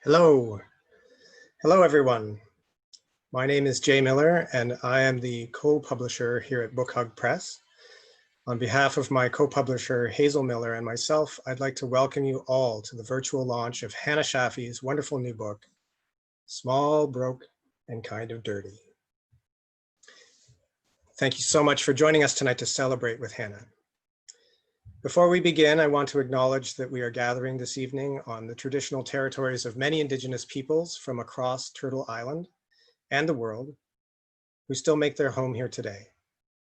Hello. Hello, everyone. My name is Jay Miller, and I am the co-publisher here at Book Hug Press. On behalf of my co-publisher, Hazel Miller, and myself, I'd like to welcome you all to the virtual launch of Hana Shafi's wonderful new book, Small, Broke, and Kind of Dirty. Thank you so much for joining us tonight to celebrate with Hana. Before we begin, I want to acknowledge that we are gathering this evening on the traditional territories of many Indigenous peoples from across Turtle Island and the world who still make their home here today.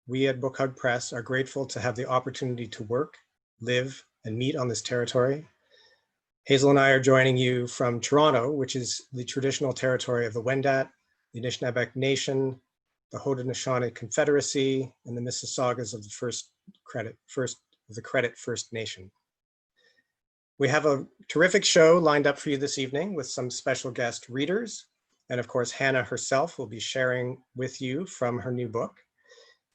We at Book Hug Press are grateful to have the opportunity to work, live, and meet on this territory. Hazel and I are joining you from Toronto, which is the traditional territory of the Wendat, the Anishinaabeg Nation, the Haudenosaunee Confederacy, and the Mississaugas of the Credit First Nation. We have a terrific show lined up for you this evening with some special guest readers. And of course, Hana herself will be sharing with you from her new book.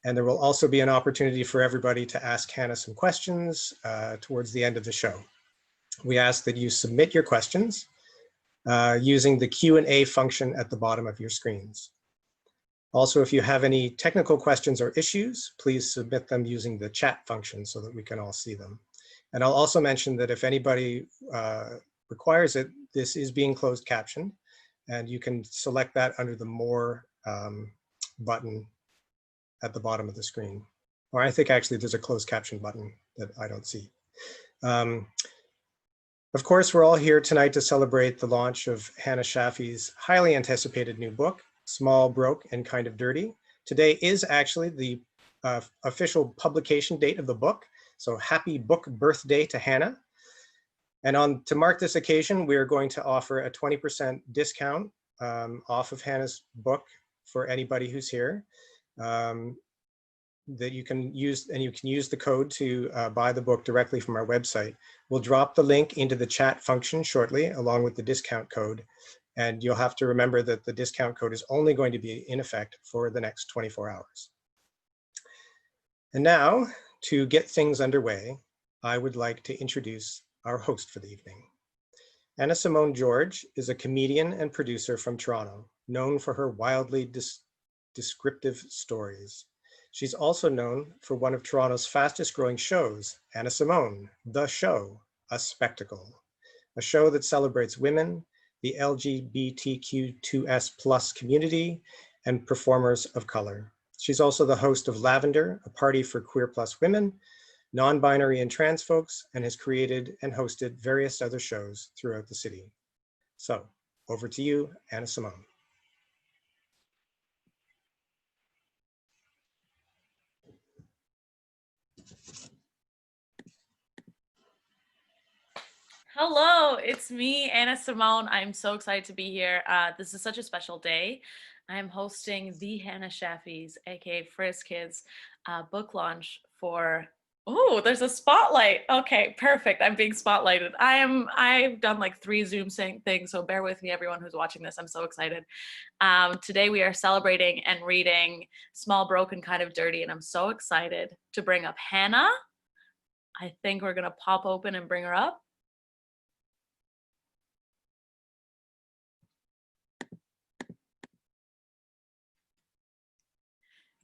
And there will also be an opportunity for everybody to ask Hana some questions towards the end of the show. We ask that you submit your questions using the Q&A function at the bottom of your screens. Also, if you have any technical questions or issues, please submit them using the chat function so that we can all see them. And I'll also mention that if anybody requires it, this is being closed captioned, and you can select that under the More button at the bottom of the screen. Or I think actually there's a closed caption button that I don't see. Of course, we're all here tonight to celebrate the launch of Hana Shafi's highly anticipated new book, Small, Broke, and Kind of Dirty. Today is actually the official publication date of the book. So happy book birthday to Hana. And to mark this occasion, we are going to offer a 20% discount off of Hana's book for anybody who's here that you can use, and you can use the code to buy the book directly from our website. We'll drop the link into the chat function shortly, along with the discount code. And you'll have to remember that the discount code is only going to be in effect for the next 24 hours. And now, to get things underway, I would like to introduce our host for the evening. Anna Simone George is a comedian and producer from Toronto, known for her wildly descriptive stories. She's also known for one of Toronto's fastest growing shows, Anna Simone, The Show, a Spectacle, a show that celebrates women, the LGBTQ2S+ community, and performers of color. She's also the host of Lavender, a party for queer plus women, non-binary and trans folks, and has created and hosted various other shows throughout the city. So over to you, Anna Simone. Hello, it's me, Hana Simone. I'm so excited to be here. This is such a special day. I'm hosting the Hana Shafi's, aka Frisk Kids, book launch for. Oh, there's a spotlight. Okay, perfect. I'm being spotlighted. I've done like 3 Zoom things, so bear with me, everyone who's watching this. I'm so excited. Today we are celebrating and reading Small, Broken, Kind of Dirty, and I'm so excited to bring up Hana. I think we're gonna pop open and bring her up.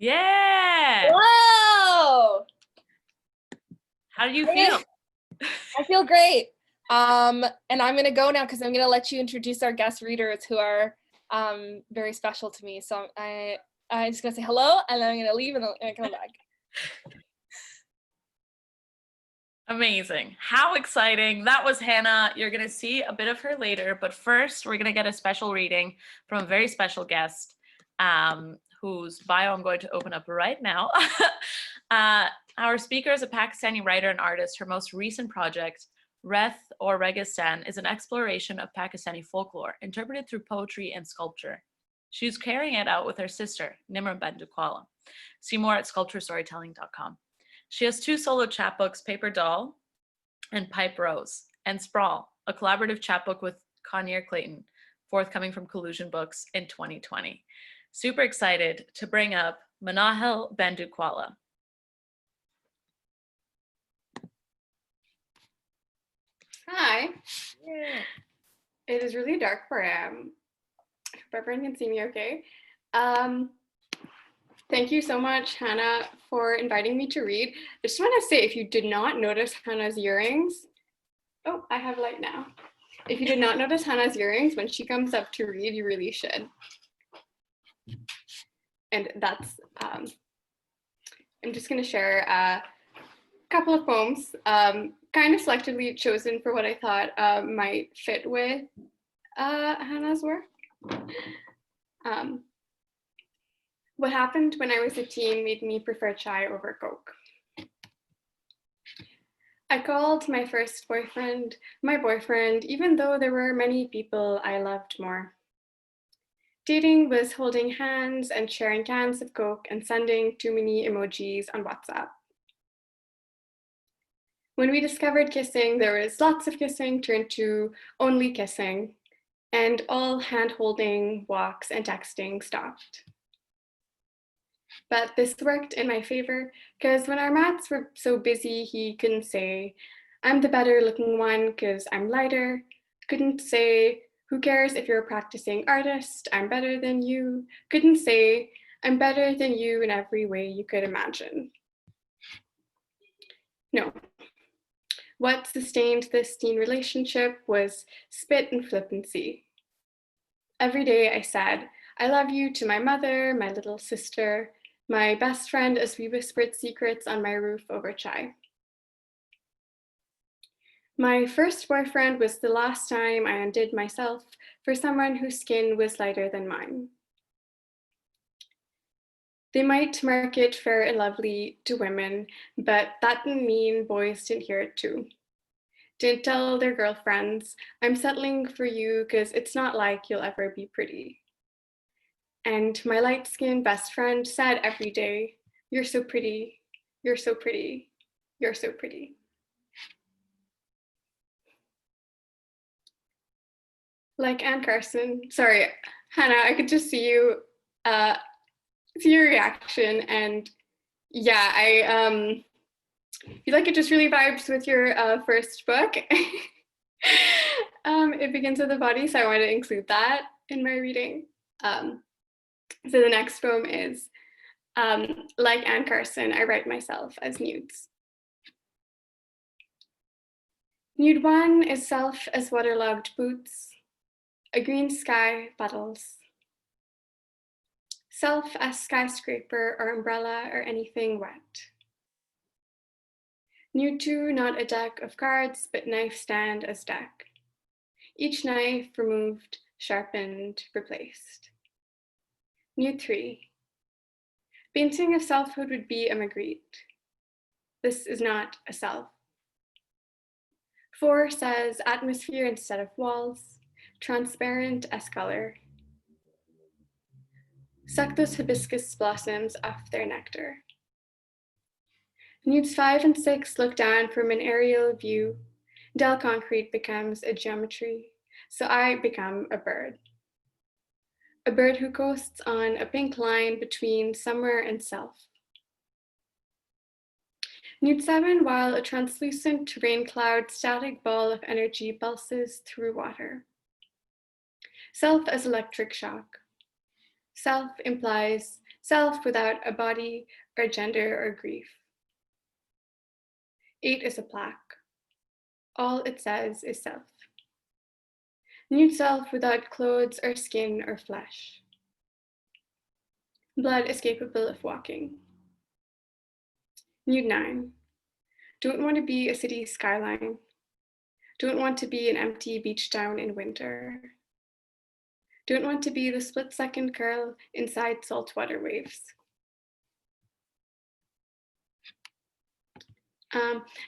Yeah. Whoa! How do you feel? I feel great. And I'm gonna go now because I'm gonna let you introduce our guest readers who are very special to me. So I'm just gonna say hello, and then I'm gonna leave and then come back. Amazing. How exciting. That was Hana. You're going to see a bit of her later, but first we're going to get a special reading from a very special guest whose bio I'm going to open up right now. Our speaker is a Pakistani writer and artist. Her most recent project, Reth or Registan, is an exploration of Pakistani folklore interpreted through poetry and sculpture. She's carrying it out with her sister, Nimra Bandukwala. See more at sculpturestorytelling.com. She has 2 solo chapbooks, Paper Doll and Pipe Rose, and Sprawl, a collaborative chapbook with Conyer Clayton, forthcoming from Collusion Books in 2020. Super excited to bring up Manahil Bandukwala. Hi. Yeah. It is really dark where I am. I hope everyone can see me okay. Thank you so much, Hannah, for inviting me to read. I just want to say, if you did not notice Hannah's earrings, oh, I have light now. If you did not notice Hannah's earrings, when she comes up to read, you really should. And that's, I'm just going to share a couple of poems, kind of selectively chosen for what I thought might fit with Hannah's work. What happened when I was a teen made me prefer chai over Coke. I called my first boyfriend my boyfriend, even though there were many people I loved more. Dating was holding hands and sharing cans of Coke and sending too many emojis on WhatsApp. When we discovered kissing, there was lots of kissing turned to only kissing, and all hand-holding, walks, and texting stopped. But this worked in my favor, because when our maths were so busy, he couldn't say, I'm the better looking one because I'm lighter. Couldn't say, who cares if you're a practicing artist, I'm better than you. Couldn't say, I'm better than you in every way you could imagine. No. What sustained this teen relationship was spit and flippancy. Every day I said, I love you to my mother, my little sister, my best friend, as we whispered secrets on my roof over chai. My first boyfriend was the last time I undid myself for someone whose skin was lighter than mine. They might market fair and lovely to women, but that didn't mean boys didn't hear it too. Didn't tell their girlfriends, I'm settling for you because it's not like you'll ever be pretty. And my light-skinned best friend said every day, you're so pretty, you're so pretty, you're so pretty. Like Anne Carson, sorry, Hannah, I could just see you, see your reaction, and yeah, I feel like it just really vibes with your first book. It begins with the body, so I wanted to include that in my reading. So the next poem is, like Anne Carson, I write myself as nudes. Nude 1 is self as waterlogged boots, a green sky puddles. Self as skyscraper or umbrella or anything wet. Nude 2, not a deck of cards, but knife stand as deck. Each knife removed, sharpened, replaced. Nude 3. Painting of selfhood would be a Magritte. This is not a self. 4 says atmosphere instead of walls, transparent as color. Suck those hibiscus blossoms off their nectar. Nudes 5 and 6 look down from an aerial view. Del concrete becomes a geometry, so I become a bird. A bird who coasts on a pink line between somewhere and self. Nude 7, while a translucent rain cloud static ball of energy pulses through water. Self as electric shock. Self implies self without a body or gender or grief. 8 is a plaque. All it says is self. Nude self without clothes or skin or flesh. Blood is capable of walking. Nude 9. Don't want to be a city skyline. Don't want to be an empty beach town in winter. Don't want to be the split-second curl inside saltwater waves.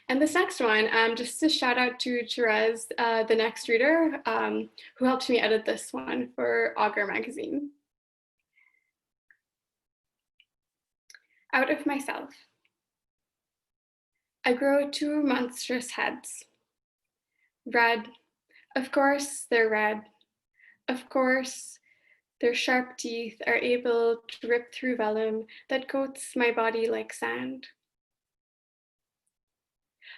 And this next one, just a shout out to Therese, the next reader, who helped me edit this one for Augur magazine. Out of myself. I grow 2 monstrous heads. Red. Of course they're red. Of course their sharp teeth are able to rip through vellum that coats my body like sand.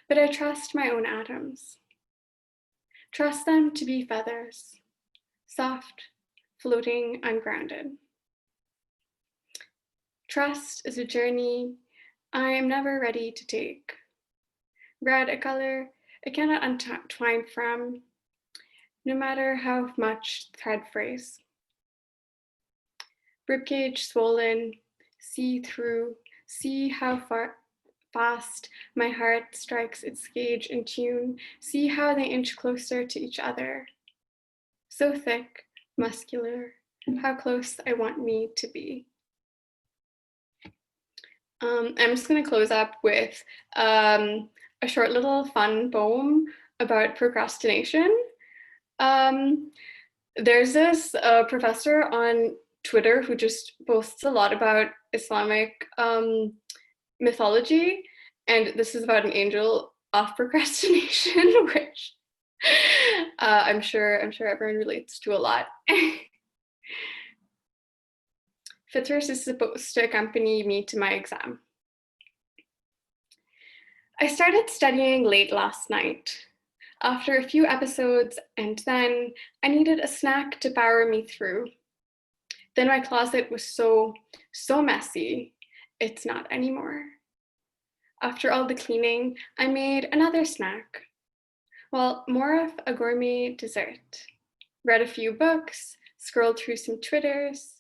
But I trust my own atoms. Trust them to be feathers, soft, floating, ungrounded. Trust is a journey I am never ready to take. Red, a color I cannot untwine from, no matter how much thread frays. Ribcage swollen, see through, see how fast my heart strikes its gauge in tune, see how they inch closer to each other. So thick, muscular, how close I want me to be. I'm just going to close up with a short little fun poem about procrastination. There's this professor on Twitter who just posts a lot about Islamic mythology, and this is about an angel of procrastination, which I'm sure everyone relates to a lot. Therese is supposed to accompany me to my exam. I started studying late last night. After a few episodes, and then I needed a snack to power me through. Then my closet was so messy. It's not anymore. After all the cleaning, I made another snack. Well, more of a gourmet dessert. Read a few books, scrolled through some Twitters.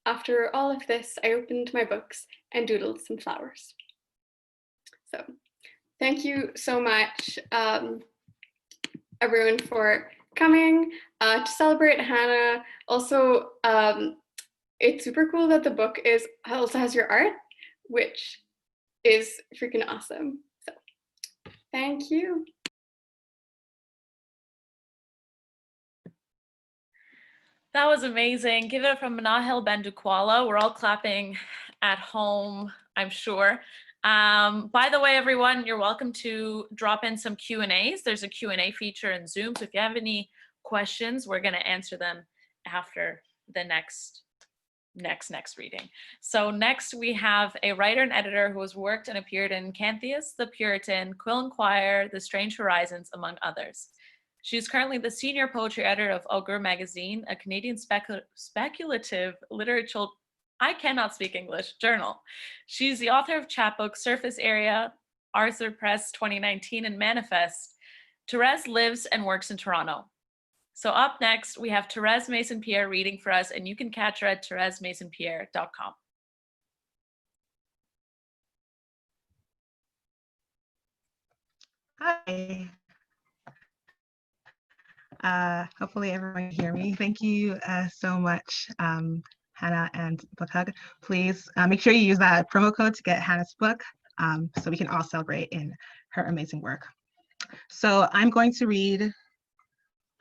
After all of this, I opened my books and doodled some flowers. So, thank you so much, everyone, for coming to celebrate Hana. Also, it's super cool that the book also has your art, which is freaking awesome. So, thank you. That was amazing. Give it up from Manahil Bendukwala. We're all clapping at home, I'm sure. By the way, everyone, you're welcome to drop in some Q&As. There's a Q&A feature in Zoom. So if you have any questions, we're going to answer them after the next reading. So next we have a writer and editor who has worked and appeared in Cantheus, The Puritan, Quill and Choir, The Strange Horizons, among others. She is currently the senior poetry editor of Augur magazine, a Canadian speculative literature, I cannot speak English, journal. She's the author of chapbook Surface Area, Arthur Press 2019, and Manifest. Therese lives and works in Toronto. So up next, we have Therese Mason-Pierre reading for us, and you can catch her at theresemasonpierre.com. Hi. Hopefully everyone can hear me. Thank you so much, Hana and Book Hug. Please make sure you use that promo code to get Hana's book so we can all celebrate in her amazing work. So I'm going to read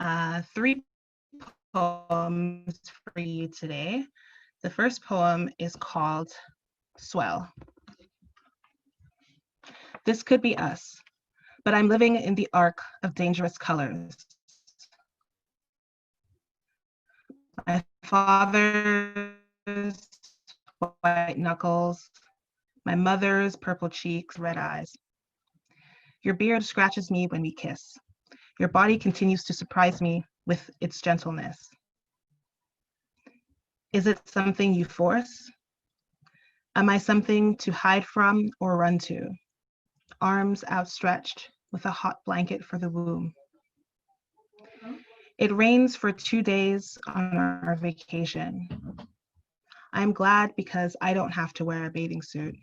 3 poems for you today. The first poem is called Swell. This could be us, but I'm living in the arc of dangerous colors. My father's white knuckles, my mother's purple cheeks, red eyes. Your beard scratches me when we kiss. Your body continues to surprise me with its gentleness. Is it something you force? Am I something to hide from or run to? Arms outstretched with a hot blanket for the womb. It rains for 2 days on our vacation. I'm glad because I don't have to wear a bathing suit.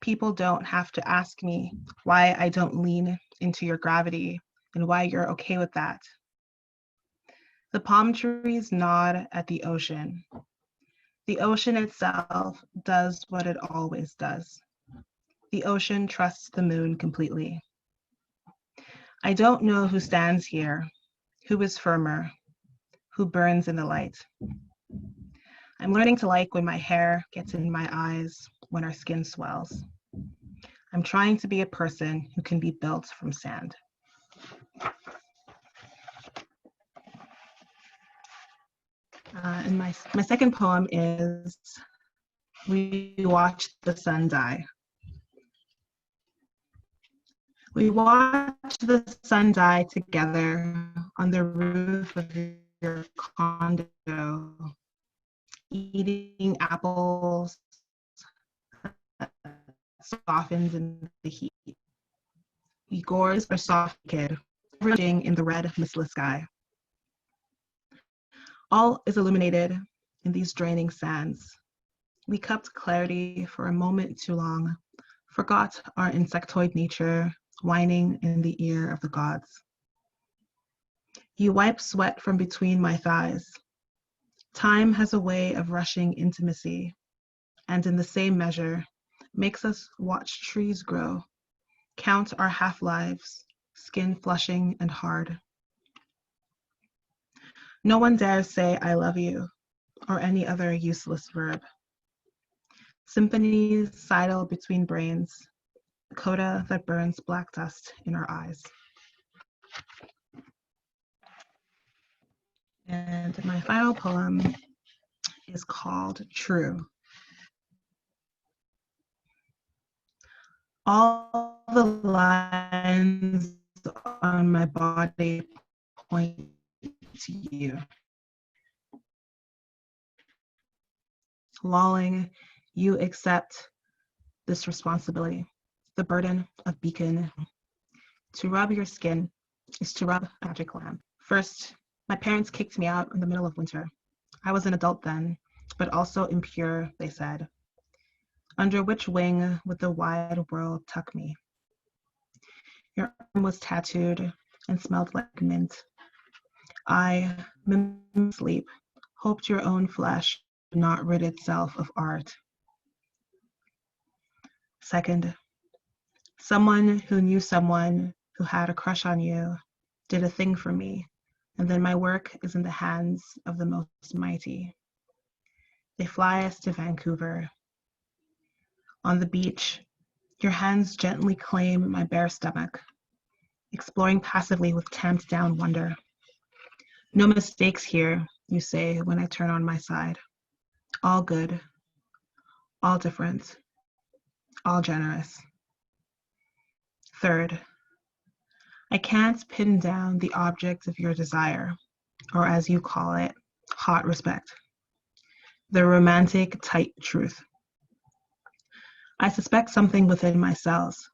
People don't have to ask me why I don't lean into your gravity and why you're okay with that. The palm trees nod at the ocean. The ocean itself does what it always does. The ocean trusts the moon completely. I don't know who stands here, who is firmer, who burns in the light. I'm learning to like when my hair gets in my eyes, when our skin swells. I'm trying to be a person who can be built from sand. And my second poem is We Watch the Sun Die. We watch the sun die together on the roof of your condo, eating apples that softens in the heat. Igor's are soft kid, raging in the red, mistless sky. All is illuminated in these draining sands. We kept clarity for a moment too long, forgot our insectoid nature, whining in the ear of the gods. You wipe sweat from between my thighs. Time has a way of rushing intimacy, and in the same measure, makes us watch trees grow, count our half-lives, skin flushing and hard. No one dares say I love you, or any other useless verb. Symphonies sidle between brains, a coda that burns black dust in our eyes. And my final poem is called True. All the lines on my body point to you. Lolling, you accept this responsibility, the burden of beacon. To rub your skin is to rub a magic lamp. First, my parents kicked me out in the middle of winter. I was an adult then, but also impure, they said. Under which wing would the wide world tuck me? Your arm was tattooed and smelled like mint. I, mimic sleep, hoped your own flesh would not rid itself of art. Second, someone who knew someone who had a crush on you did a thing for me, and then my work is in the hands of the most mighty. They fly us to Vancouver. On the beach, your hands gently claim my bare stomach, exploring passively with tamped down wonder. No mistakes here, you say when I turn on my side. All good, all different, all generous. Third, I can't pin down the object of your desire, or as you call it, hot respect. The romantic, tight truth. I suspect something within my cells,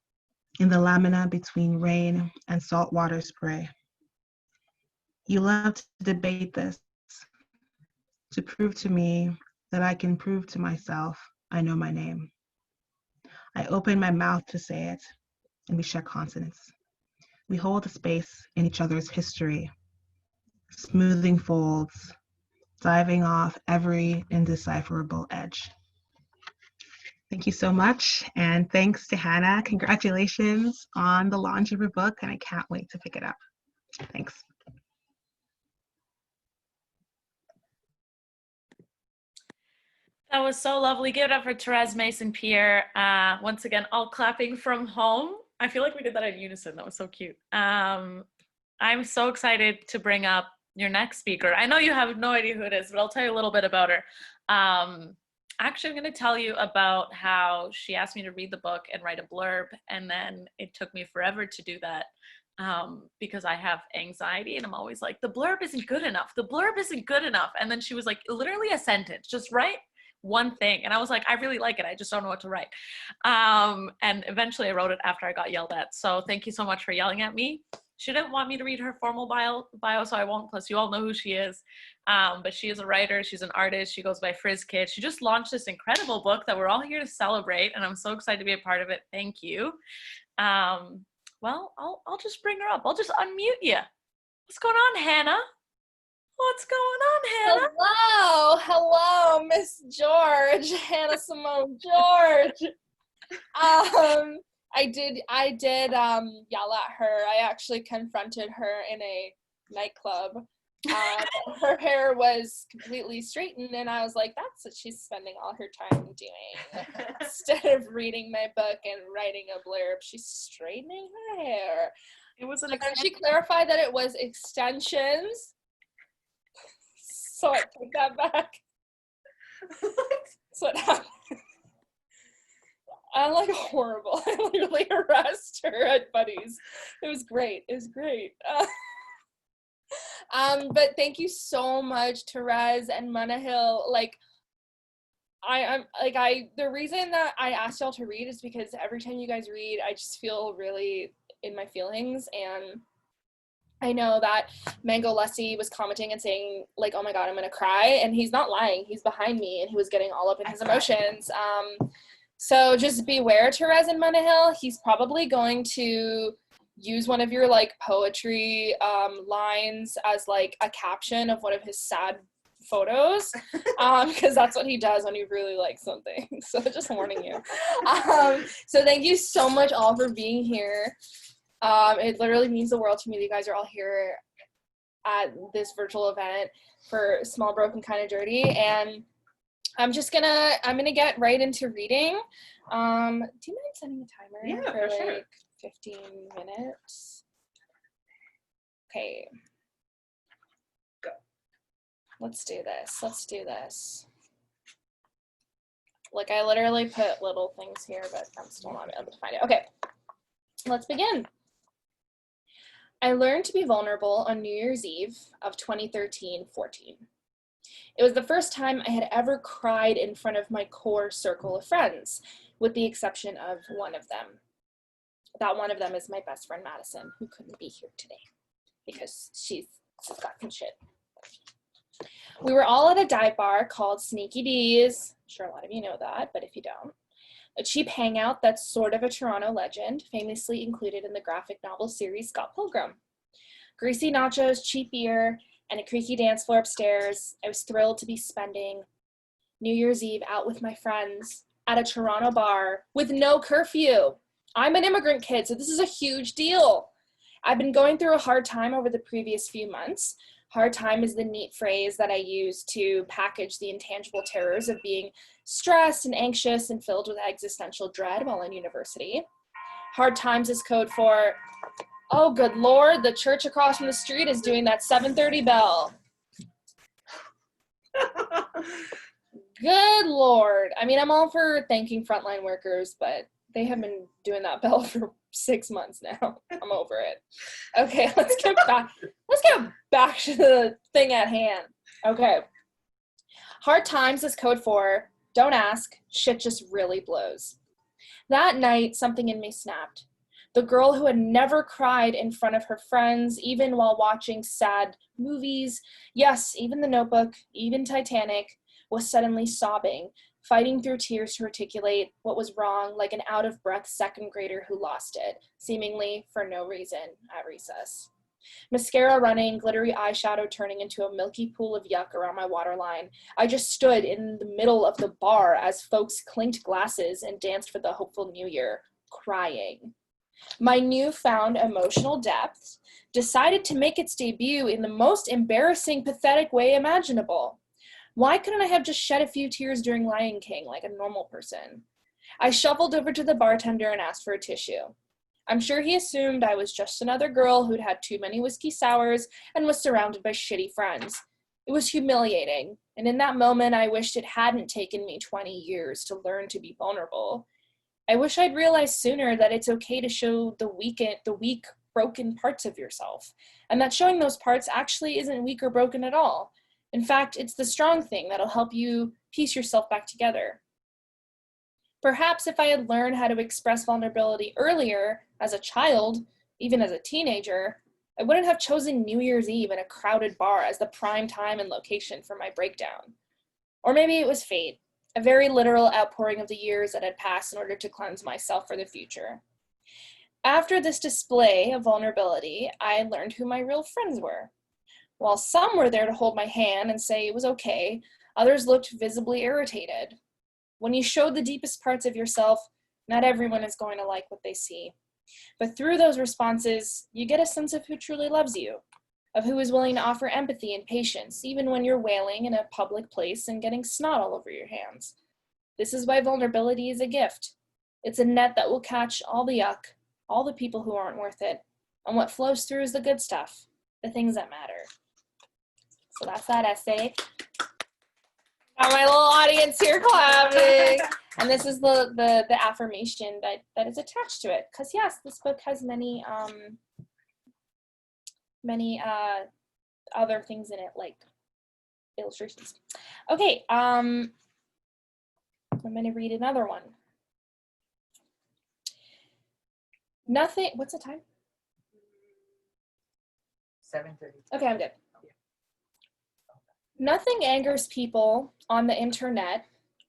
in the lamina between rain and saltwater spray. You love to debate this, to prove to me that I can prove to myself I know my name. I open my mouth to say it, and we share consonants. We hold a space in each other's history, smoothing folds, diving off every indecipherable edge. Thank you so much, and thanks to Hana. Congratulations on the launch of your book, and I can't wait to pick it up. Thanks. That was so lovely. Give it up for Therese, Mason, Pierre. Once again, all clapping from home. I feel like we did that in unison. That was so cute. I'm so excited to bring up your next speaker. I know you have no idea who it is, but I'll tell you a little bit about her. Actually, I'm going to tell you about how she asked me to read the book and write a blurb, and then it took me forever to do that because I have anxiety, and I'm always like, the blurb isn't good enough. The blurb isn't good enough. And then she was like, literally a sentence, just write one thing. And I was like, I really like it. I just don't know what to write. And eventually I wrote it after I got yelled at. So thank you so much for yelling at me. She didn't want me to read her formal bio, so I won't. Plus, you all know who she is. But she is a writer. She's an artist. She goes by Frizz Kid. She just launched this incredible book that we're all here to celebrate, and I'm so excited to be a part of it. Thank you. Well, I'll just bring her up. I'll just unmute you. What's going on, Hana? What's going on, Hana? Hello, Miss George, Hana Simone George. I did yell at her. I actually confronted her in a nightclub. Her hair was completely straightened, and I was like, that's what she's spending all her time doing. Instead of reading my book and writing a blurb, she's straightening her hair. It was an and then she clarified that it was extensions. So I take that back. So what happened? I'm like horrible. I literally harassed her at Buddy's. It was great. But thank you so much, Therese and Manahil. Like, the reason that I asked y'all to read is because every time you guys read, I just feel really in my feelings. And I know that Mango Lussie was commenting and saying, like, oh my God, I'm gonna cry. And he's not lying. He's behind me and he was getting all up in his emotions. So just beware, Therese and Manahil. He's probably going to use one of your like poetry lines as like a caption of one of his sad photos, because that's what he does when he really likes something. So just warning you. So thank you so much all for being here. It literally means the world to me that you guys are all here at this virtual event for Small Broken Kind of Dirty. And I'm gonna get right into reading. Do you mind setting a timer for like sure. 15 minutes? Okay. Go. Let's do this. Like, I literally put little things here, but I'm still not able to find it. Okay, let's begin. I learned to be vulnerable on New Year's Eve of 2013-14. It was the first time I had ever cried in front of my core circle of friends, with the exception of one of them. That one of them is my best friend, Madison, who couldn't be here today because she's got some shit. We were all at a dive bar called Sneaky D's. I'm sure a lot of you know that, but if you don't. A cheap hangout that's sort of a Toronto legend, famously included in the graphic novel series Scott Pilgrim. Greasy nachos, cheap beer, and a creaky dance floor upstairs. I was thrilled to be spending New Year's Eve out with my friends at a Toronto bar with no curfew. I'm an immigrant kid, so this is a huge deal. I've been going through a hard time over the previous few months. Hard time is the neat phrase that I use to package the intangible terrors of being stressed and anxious and filled with existential dread while in university. Hard times is code for, oh, good Lord, the church across from the street is doing that 7:30 bell. Good Lord. I mean, I'm all for thanking frontline workers, but they have been doing that bell for 6 months now. I'm over it. Okay, let's get back to the thing at hand. Okay. Hard times is code for, don't ask, shit just really blows. That night, something in me snapped. The girl who had never cried in front of her friends, even while watching sad movies, yes, even The Notebook, even Titanic, was suddenly sobbing, fighting through tears to articulate what was wrong like an out-of-breath second grader who lost it, seemingly for no reason, at recess. Mascara running, glittery eyeshadow turning into a milky pool of yuck around my waterline. I just stood in the middle of the bar as folks clinked glasses and danced for the hopeful new year, crying. My newfound emotional depth decided to make its debut in the most embarrassing, pathetic way imaginable. Why couldn't I have just shed a few tears during Lion King like a normal person? I shuffled over to the bartender and asked for a tissue. I'm sure he assumed I was just another girl who'd had too many whiskey sours and was surrounded by shitty friends. It was humiliating, and in that moment I wished it hadn't taken me 20 years to learn to be vulnerable. I wish I'd realized sooner that it's okay to show the weak, broken parts of yourself, and that showing those parts actually isn't weak or broken at all. In fact, it's the strong thing that'll help you piece yourself back together. Perhaps if I had learned how to express vulnerability earlier, as a child, even as a teenager, I wouldn't have chosen New Year's Eve in a crowded bar as the prime time and location for my breakdown. Or maybe it was fate, a very literal outpouring of the years that had passed in order to cleanse myself for the future. After this display of vulnerability, I learned who my real friends were. While some were there to hold my hand and say it was okay, others looked visibly irritated. When you show the deepest parts of yourself, not everyone is going to like what they see. But through those responses, you get a sense of who truly loves you, of who is willing to offer empathy and patience, even when you're wailing in a public place and getting snot all over your hands. This is why vulnerability is a gift. It's a net that will catch all the yuck, all the people who aren't worth it, and what flows through is the good stuff, the things that matter. So that's that essay. Got my little audience here clapping. And this is the affirmation that is attached to it. Because yes, this book has many other things in it, like illustrations. Okay, I'm going to read another one. Nothing, what's the time? 7:30. Okay, I'm good. Nothing angers people on the internet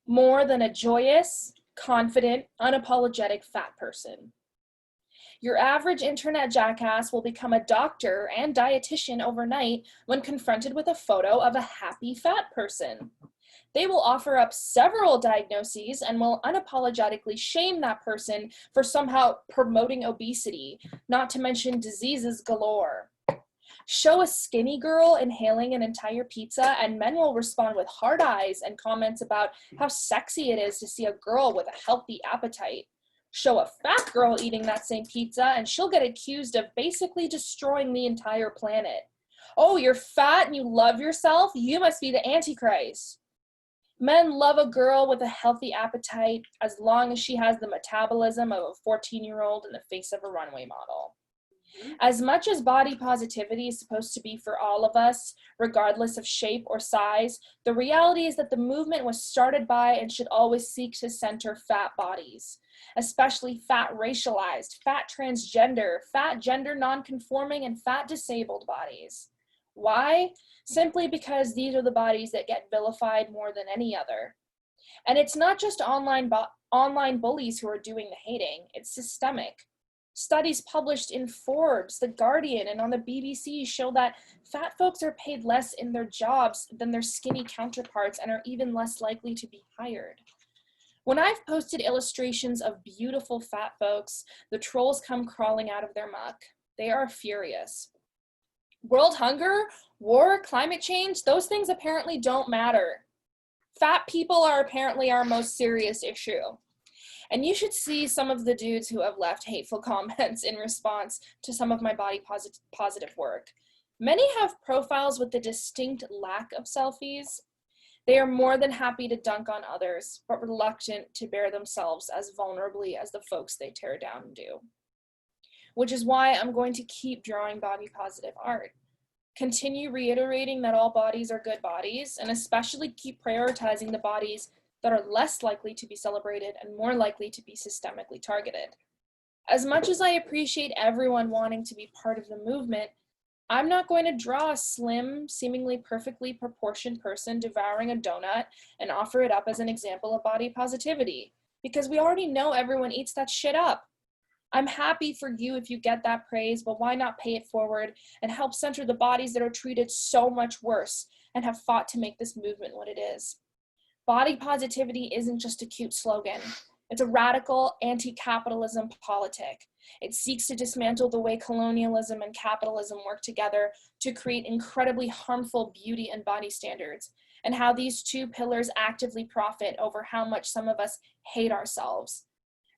more than a joyous, confident, unapologetic fat person. Your average internet jackass will become a doctor and dietitian overnight when confronted with a photo of a happy fat person. They will offer up several diagnoses and will unapologetically shame that person for somehow promoting obesity, not to mention diseases galore. Show a skinny girl inhaling an entire pizza and men will respond with hard eyes and comments about how sexy it is to see a girl with a healthy appetite. Show a fat girl eating that same pizza and she'll get accused of basically destroying the entire planet. Oh, you're fat and you love yourself? You must be the Antichrist. Men love a girl with a healthy appetite as long as she has the metabolism of a 14-year-old and the face of a runway model. As much as body positivity is supposed to be for all of us, regardless of shape or size, the reality is that the movement was started by and should always seek to center fat bodies, especially fat racialized, fat transgender, fat gender nonconforming, and fat disabled bodies. Why? Simply because these are the bodies that get vilified more than any other. And it's not just online bullies who are doing the hating, it's systemic. Studies published in Forbes, The Guardian, and on the BBC show that fat folks are paid less in their jobs than their skinny counterparts and are even less likely to be hired. When I've posted illustrations of beautiful fat folks, the trolls come crawling out of their muck. They are furious. World hunger, war, climate change, those things apparently don't matter. Fat people are apparently our most serious issue. And you should see some of the dudes who have left hateful comments in response to some of my body positive work. Many have profiles with the distinct lack of selfies. They are more than happy to dunk on others, but reluctant to bear themselves as vulnerably as the folks they tear down do. Which is why I'm going to keep drawing body positive art. Continue reiterating that all bodies are good bodies, and especially keep prioritizing the bodies that are less likely to be celebrated and more likely to be systemically targeted. As much as I appreciate everyone wanting to be part of the movement, I'm not going to draw a slim, seemingly perfectly proportioned person devouring a donut and offer it up as an example of body positivity, because we already know everyone eats that shit up. I'm happy for you if you get that praise, but why not pay it forward and help center the bodies that are treated so much worse and have fought to make this movement what it is? Body positivity isn't just a cute slogan. It's a radical anti-capitalism politic. It seeks to dismantle the way colonialism and capitalism work together to create incredibly harmful beauty and body standards, and how these two pillars actively profit over how much some of us hate ourselves.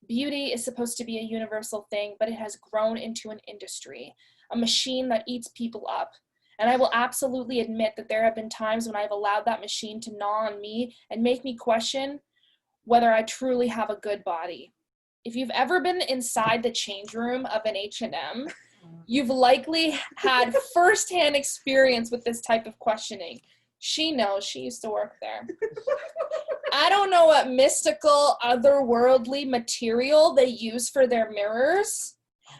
Beauty is supposed to be a universal thing, but it has grown into an industry, a machine that eats people up. And I will absolutely admit that there have been times when I've allowed that machine to gnaw on me and make me question whether I truly have a good body. If you've ever been inside the change room of an H&M, you've likely had firsthand experience with this type of questioning. She knows, she used to work there. I don't know what mystical, otherworldly material they use for their mirrors,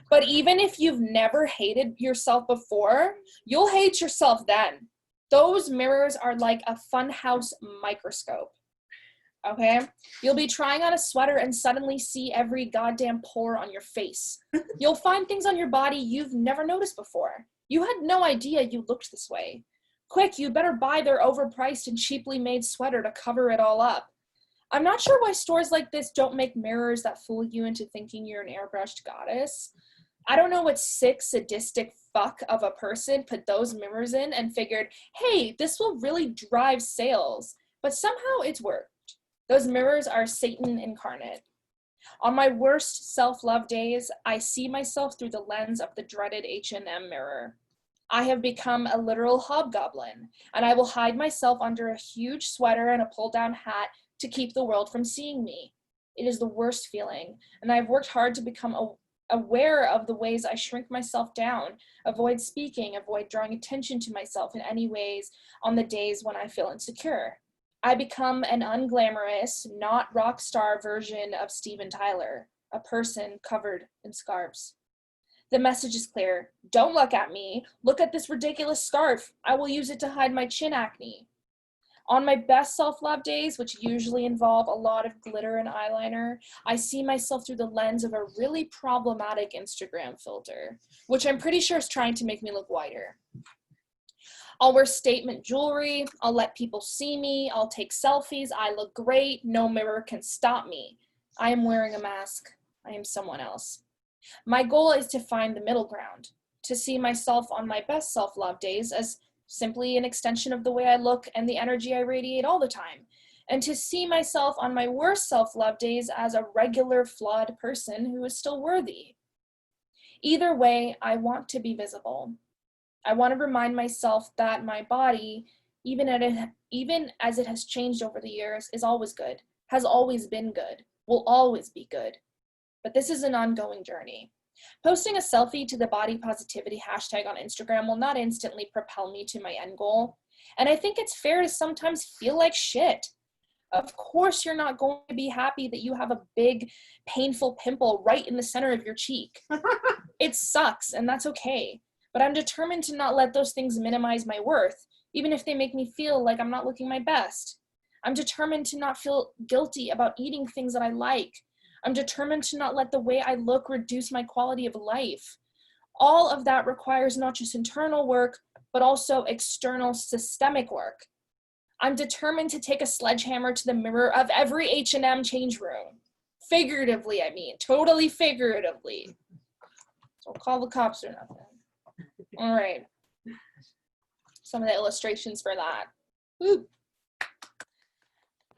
but even if you've never hated yourself before, you'll hate yourself then. Those mirrors are like a funhouse microscope, okay? You'll be trying on a sweater and suddenly see every goddamn pore on your face. You'll find things on your body you've never noticed before. You had no idea you looked this way. Quick, you better buy their overpriced and cheaply made sweater to cover it all up. I'm not sure why stores like this don't make mirrors that fool you into thinking you're an airbrushed goddess. I don't know what sick, sadistic fuck of a person put those mirrors in and figured, hey, this will really drive sales. But somehow it's worked. Those mirrors are Satan incarnate. On my worst self-love days, I see myself through the lens of the dreaded H&M mirror. I have become a literal hobgoblin, and I will hide myself under a huge sweater and a pull-down hat to keep the world from seeing me. It is the worst feeling, and I've worked hard to become aware of the ways I shrink myself down, avoid speaking, avoid drawing attention to myself in any ways on the days when I feel insecure. I become an unglamorous, not rock star version of Steven Tyler, a person covered in scarves. The message is clear. Don't look at me. Look at this ridiculous scarf. I will use it to hide my chin acne. On my best self-love days, which usually involve a lot of glitter and eyeliner, I see myself through the lens of a really problematic Instagram filter, which I'm pretty sure is trying to make me look whiter. I'll wear statement jewelry. I'll let people see me. I'll take selfies. I look great. No mirror can stop me. I am wearing a mask. I am someone else. My goal is to find the middle ground, to see myself on my best self-love days as simply an extension of the way I look and the energy I radiate all the time, and to see myself on my worst self-love days as a regular flawed person who is still worthy. Either way, I want to be visible. I want to remind myself that my body, even as it has changed over the years, is always good, has always been good, will always be good. But this is an ongoing journey. Posting a selfie to the body positivity hashtag on Instagram will not instantly propel me to my end goal. And I think it's fair to sometimes feel like shit. Of course, you're not going to be happy that you have a big, painful pimple right in the center of your cheek. It sucks, and that's okay. But I'm determined to not let those things minimize my worth, even if they make me feel like I'm not looking my best. I'm determined to not feel guilty about eating things that I like. I'm determined to not let the way I look reduce my quality of life. All of that requires not just internal work, but also external systemic work. I'm determined to take a sledgehammer to the mirror of every H&M change room. Figuratively, I mean, totally figuratively. Don't call the cops or nothing. All right. Some of the illustrations for that. Woo.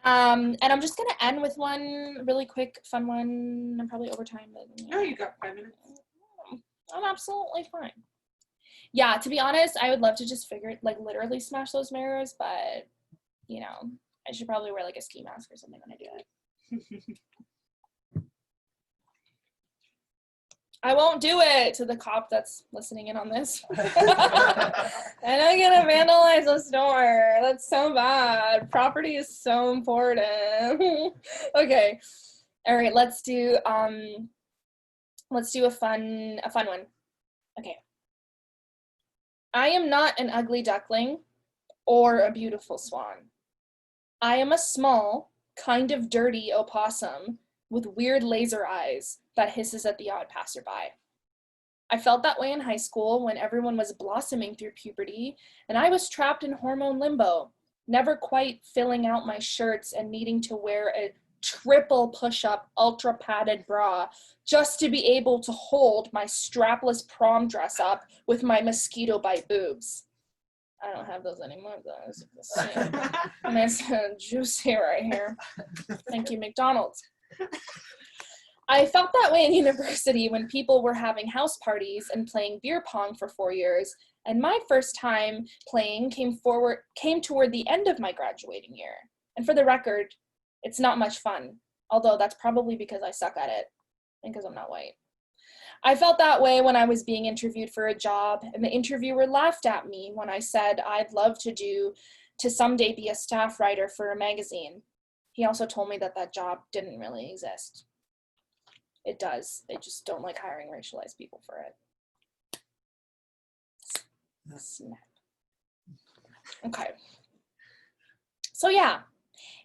And I'm just gonna end with one really quick, fun one. I'm probably over time, but No, you got 5 minutes. I'm absolutely fine. Yeah, to be honest, I would love to just literally smash those mirrors, but you know, I should probably wear like a ski mask or something when I do it. I won't do it to the cop that's listening in on this. I'm not gonna vandalize the store. That's so bad. Property is so important. Okay. All right, let's do a fun one. Okay. I am not an ugly duckling or a beautiful swan. I am a small, kind of dirty opossum with weird laser eyes that hisses at the odd passerby. I felt that way in high school when everyone was blossoming through puberty and I was trapped in hormone limbo, never quite filling out my shirts and needing to wear a triple push-up, ultra padded bra just to be able to hold my strapless prom dress up with my mosquito bite boobs. I don't have those anymore, though. Nice and juicy right here. Thank you, McDonald's. I felt that way in university when people were having house parties and playing beer pong for 4 years, and my first time playing came toward the end of my graduating year. And for the record, it's not much fun, although that's probably because I suck at it and because I'm not white. I felt that way when I was being interviewed for a job, and the interviewer laughed at me when I said I'd love to someday be a staff writer for a magazine. He also told me that job didn't really exist. It does. They just don't like hiring racialized people for it. Snap. Okay. So yeah,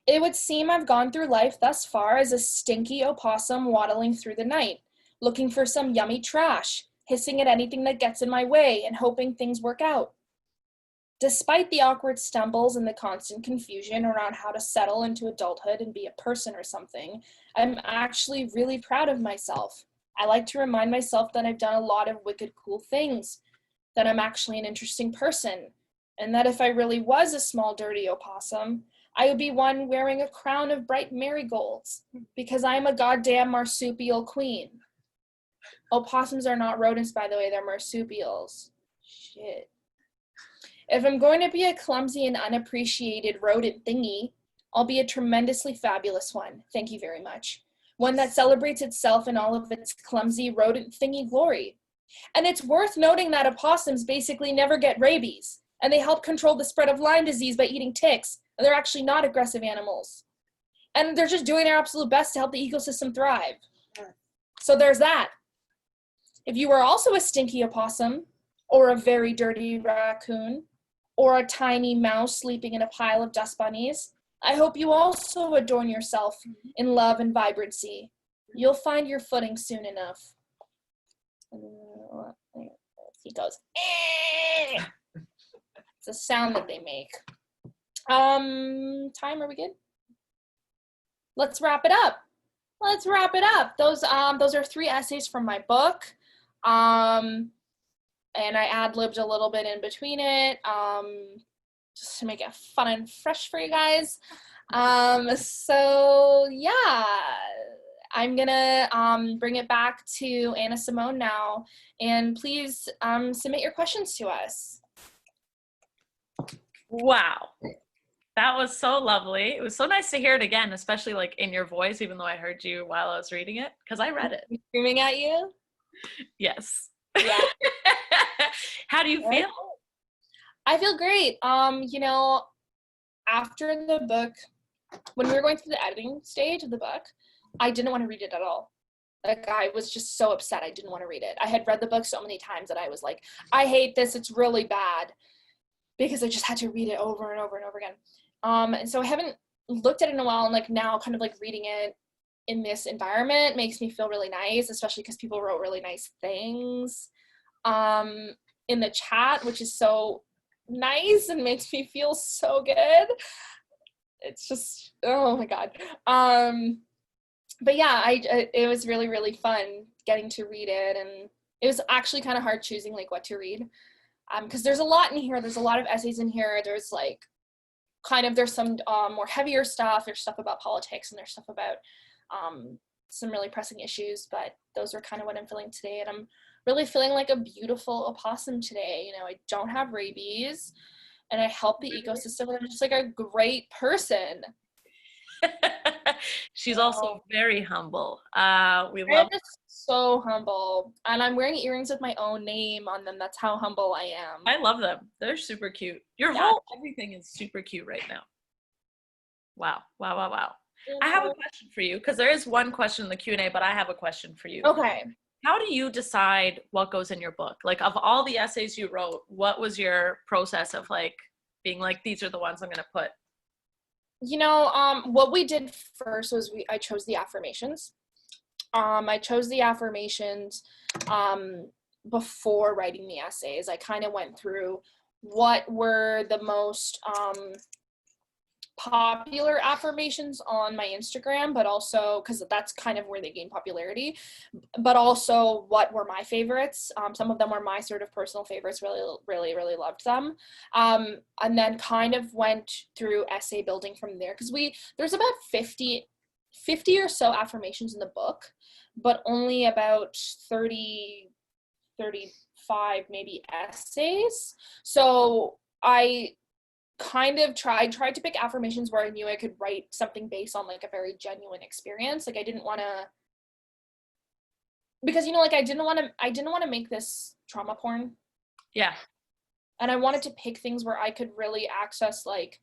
it would seem I've gone through life thus far as a stinky opossum waddling through the night, looking for some yummy trash, hissing at anything that gets in my way and hoping things work out. Despite the awkward stumbles and the constant confusion around how to settle into adulthood and be a person or something, I'm actually really proud of myself. I like to remind myself that I've done a lot of wicked cool things, that I'm actually an interesting person, and that if I really was a small dirty opossum, I would be one wearing a crown of bright marigolds, because I'm a goddamn marsupial queen. Opossums are not rodents, by the way, they're marsupials. Shit. If I'm going to be a clumsy and unappreciated rodent thingy, I'll be a tremendously fabulous one. Thank you very much. one that celebrates itself in all of its clumsy rodent thingy glory. And it's worth noting that opossums basically never get rabies, and they help control the spread of Lyme disease by eating ticks, and they're actually not aggressive animals. And they're just doing their absolute best to help the ecosystem thrive. So there's that. If you are also a stinky opossum, or a very dirty raccoon, or a tiny mouse sleeping in a pile of dust bunnies, I hope you also adorn yourself in love and vibrancy. You'll find your footing soon enough. He goes, eh. It's a sound that they make. Time, are we good? Let's wrap it up. Those are 3 essays from my book. And I ad-libbed a little bit in between it, just to make it fun and fresh for you guys. So yeah, I'm gonna bring it back to Anna Simone now, and please submit your questions to us. Wow. That was so lovely. It was so nice to hear it again, especially like in your voice, even though I heard you while I was reading it, because I read it. Screaming at you? Yes. Yeah. How do you feel? I feel great. You know, after the book, when we were going through the editing stage of the book, I didn't want to read it at all. Like, I was just so upset I didn't want to read it. I had read the book so many times that I was like, I hate this, it's really bad, because I just had to read it over and over and over again. And so I haven't looked at it in a while, and like now kind of like reading it in this environment makes me feel really nice, especially because people wrote really nice things in the chat, which is so nice and makes me feel so good. It's just, oh my God. But yeah, it was really, really fun getting to read it, and it was actually kind of hard choosing like what to read, because there's a lot in here. There's a lot of essays in here. There's like there's some more heavier stuff. There's stuff about politics, and there's stuff about some really pressing issues, but those are kind of what I'm feeling today. And I'm really feeling like a beautiful opossum today. You know, I don't have rabies, and I help the ecosystem, and I'm just like a great person. She's also very humble. We I'm love. just so humble, and I'm wearing earrings with my own name on them. That's how humble I am. I love them. They're super cute. Your Yeah. whole everything is super cute right now. Wow. Wow, wow, wow. I have a question for you, because there is one question in the Q&A, but I have a question for you. Okay. How do you decide what goes in your book? Like, of all the essays you wrote, what was your process of like being like, these are the ones I'm going to put? You know, what we did first was I chose the affirmations. I chose the affirmations before writing the essays. I kind of went through what were the most popular affirmations on my Instagram, but also because that's kind of where they gain popularity, but also what were my favorites. Some of them were my sort of personal favorites, really loved them, and then kind of went through essay building from there, because there's about 50 or so affirmations in the book, but only about 35 maybe essays. So I kind of tried to pick affirmations where I knew I could write something based on like a very genuine experience. Like, I didn't want to, because, you know, like I didn't want to make this trauma porn. Yeah. And I wanted to pick things where I could really access like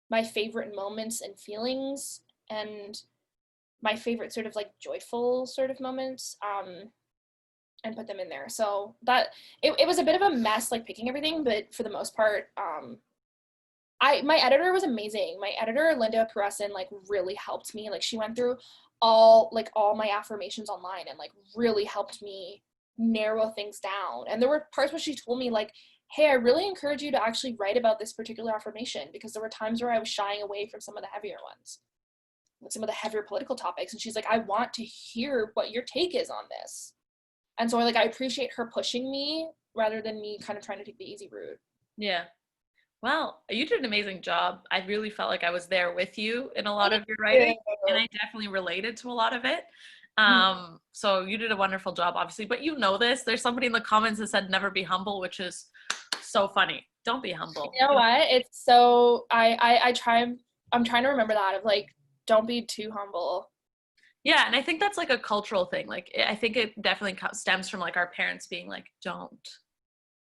my favorite moments and feelings, and my favorite sort of like joyful sort of moments, and put them in there. So that it was a bit of a mess, like picking everything, but for the most part, my editor was amazing. My editor, Linda Puresin, like really helped me. Like, she went through all my affirmations online and like really helped me narrow things down. And there were parts where she told me like, hey, I really encourage you to actually write about this particular affirmation, because there were times where I was shying away from some of the heavier ones, some of the heavier political topics. And she's like, I want to hear what your take is on this. And so I appreciate her pushing me rather than me kind of trying to take the easy route. Yeah. Well, you did an amazing job. I really felt like I was there with you in a lot of your writing, and I definitely related to a lot of it. So you did a wonderful job, obviously, but you know this. There's somebody in the comments that said never be humble, which is so funny. Don't be humble. You know what? It's so, I'm trying to remember that, of like, don't be too humble. Yeah, and I think that's like a cultural thing. Like, I think it definitely stems from like our parents being like, don't.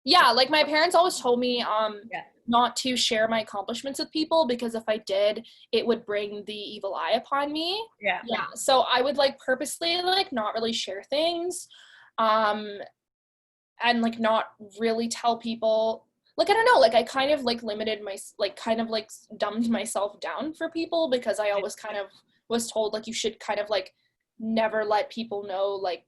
Yeah, like my parents always told me Yeah. not to share my accomplishments with people because if I did, it would bring the evil eye upon me. Yeah. Yeah, so I would like purposely like not really share things, and like not really tell people. Like I don't know, like I kind of like limited my like kind of like dumbed myself down for people because I always kind of was told like you should kind of like never let people know like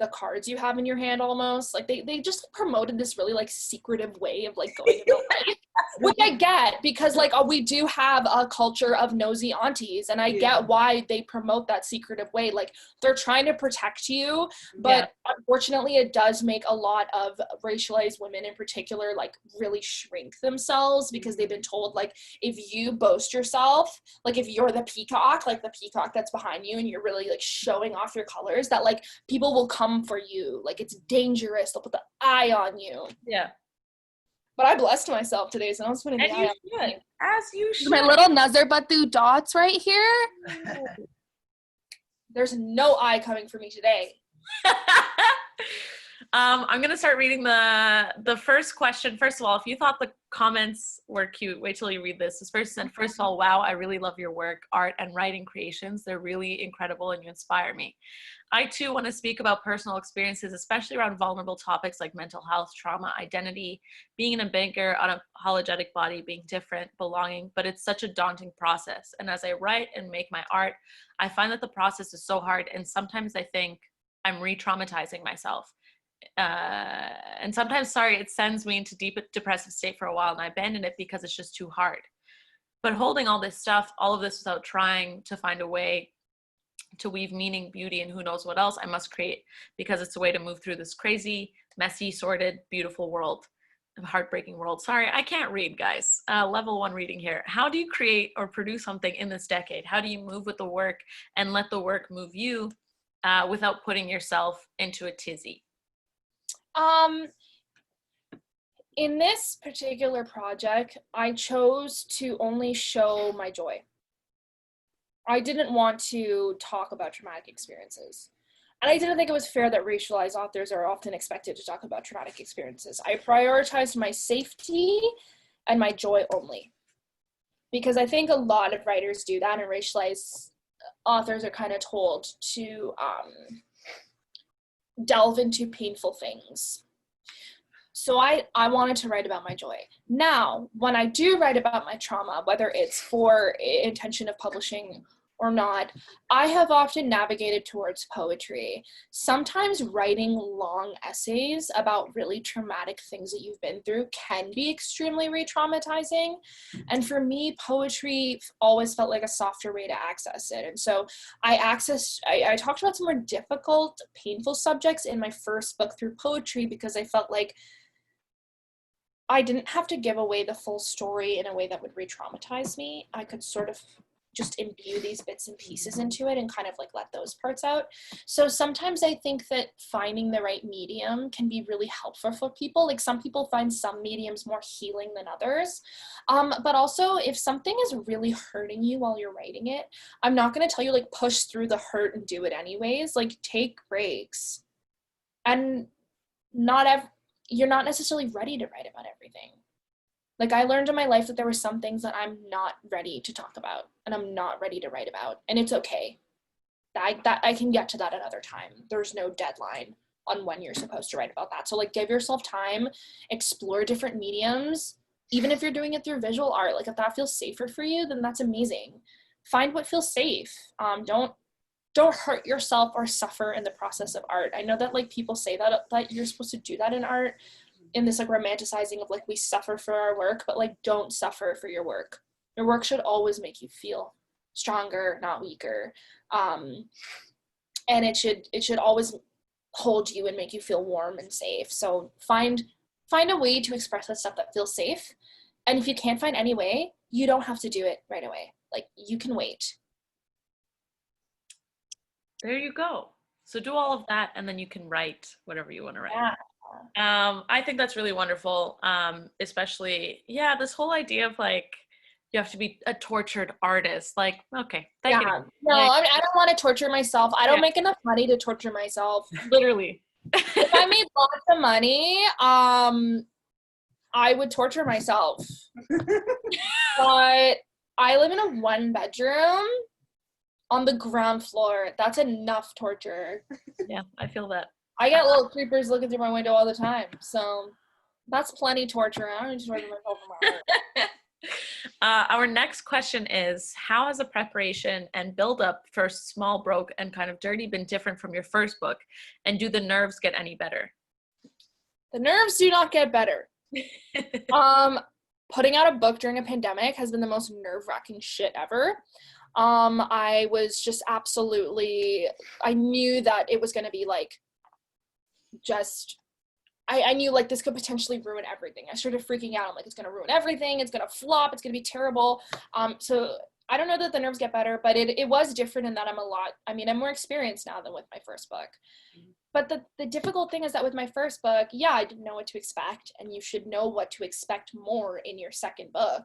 the cards you have in your hand almost. Like they just promoted this really like secretive way of like going about life. Which I get because like we do have a culture of nosy aunties and I get why they promote that secretive way. Like they're trying to protect you, but unfortunately it does make a lot of racialized women in particular like really shrink themselves because they've been told like if you boast yourself, like if you're the peacock, like the peacock that's behind you and you're really like showing off your colors, that like people will come for you. Like it's dangerous. They'll put the eye on you. Yeah. But I blessed myself today, so I was putting the eye on you should. As you should. my little Nazar Batu dots right here. There's no eye coming for me today. I'm gonna start reading the first question. First of all, if you thought the comments were cute, wait till you read this. This person said, first of all, wow, I really love your work, art, and writing creations. They're really incredible and you inspire me. I too want to speak about personal experiences, especially around vulnerable topics like mental health, trauma, identity, being in a bigger, unapologetic body, being different, belonging, but it's such a daunting process. And as I write and make my art, I find that the process is so hard. And sometimes I think I'm re-traumatizing myself. And sometimes, it sends me into deep depressive state for a while and I abandon it because it's just too hard. But holding all this stuff, all of this without trying to find a way to weave meaning, beauty, and who knows what else I must create because it's a way to move through this crazy, messy, sordid, beautiful world, heartbreaking world. Sorry, I can't read, guys. Level 1 reading here. How do you create or produce something in this decade? How do you move with the work and let the work move you without putting yourself into a tizzy? In this particular project, I chose to only show my joy. I didn't want to talk about traumatic experiences. And I didn't think it was fair that racialized authors are often expected to talk about traumatic experiences. I prioritized my safety and my joy only. Because I think a lot of writers do that and racialized authors are kind of told to delve into painful things. So I wanted to write about my joy. Now, when I do write about my trauma, whether it's for intention of publishing or not, I have often navigated towards poetry. Sometimes writing long essays about really traumatic things that you've been through can be extremely re-traumatizing. And for me, poetry always felt like a softer way to access it. And so I talked about some more difficult, painful subjects in my first book through poetry because I felt like I didn't have to give away the full story in a way that would re-traumatize me. I could sort of just imbue these bits and pieces into it and kind of like let those parts out. So sometimes I think that finding the right medium can be really helpful for people. Like some people find some mediums more healing than others. But also if something is really hurting you while you're writing it, I'm not going to tell you like push through the hurt and do it anyways. Like take breaks. And you're not necessarily ready to write about everything. Like I learned in my life that there were some things that I'm not ready to talk about and I'm not ready to write about, and it's okay. I can get to that another time. There's no deadline on when you're supposed to write about that. So like give yourself time, explore different mediums, even if you're doing it through visual art. Like if that feels safer for you, then that's amazing. Find what feels safe. Don't hurt yourself or suffer in the process of art. I know that like people say that you're supposed to do that in art, in this like romanticizing of like we suffer for our work, but like don't suffer for your work. Your work should always make you feel stronger, not weaker. And it should always hold you and make you feel warm and safe. So find a way to express that stuff that feels safe. And if you can't find any way, you don't have to do it right away. Like you can wait. There you go. So do all of that and then you can write whatever you want to write. Yeah. I think that's really wonderful. Especially, this whole idea of like you have to be a tortured artist. Like, okay, thank you. No, Like, I don't want to torture myself. I don't make enough money to torture myself. literally. If I made lots of money, I would torture myself. But I live in a 1-bedroom on the ground floor. That's enough torture. Yeah, I feel that. I get little creepers looking through my window all the time. So that's plenty torture. I don't need to torture myself tomorrow. Our next question is, how has the preparation and build up for Small Broke and Kind of Dirty been different from your first book? And do the nerves get any better? The nerves do not get better. Putting out a book during a pandemic has been the most nerve-wracking shit ever. I was just absolutely, I knew that it was going to be like, I knew like this could potentially ruin everything. I started freaking out. I'm like, it's going to ruin everything. It's going to flop. It's going to be terrible. So I don't know that the nerves get better, but it was different in that I'm more experienced now than with my first book. But the difficult thing is that with my first book, I didn't know what to expect, and you should know what to expect more in your second book.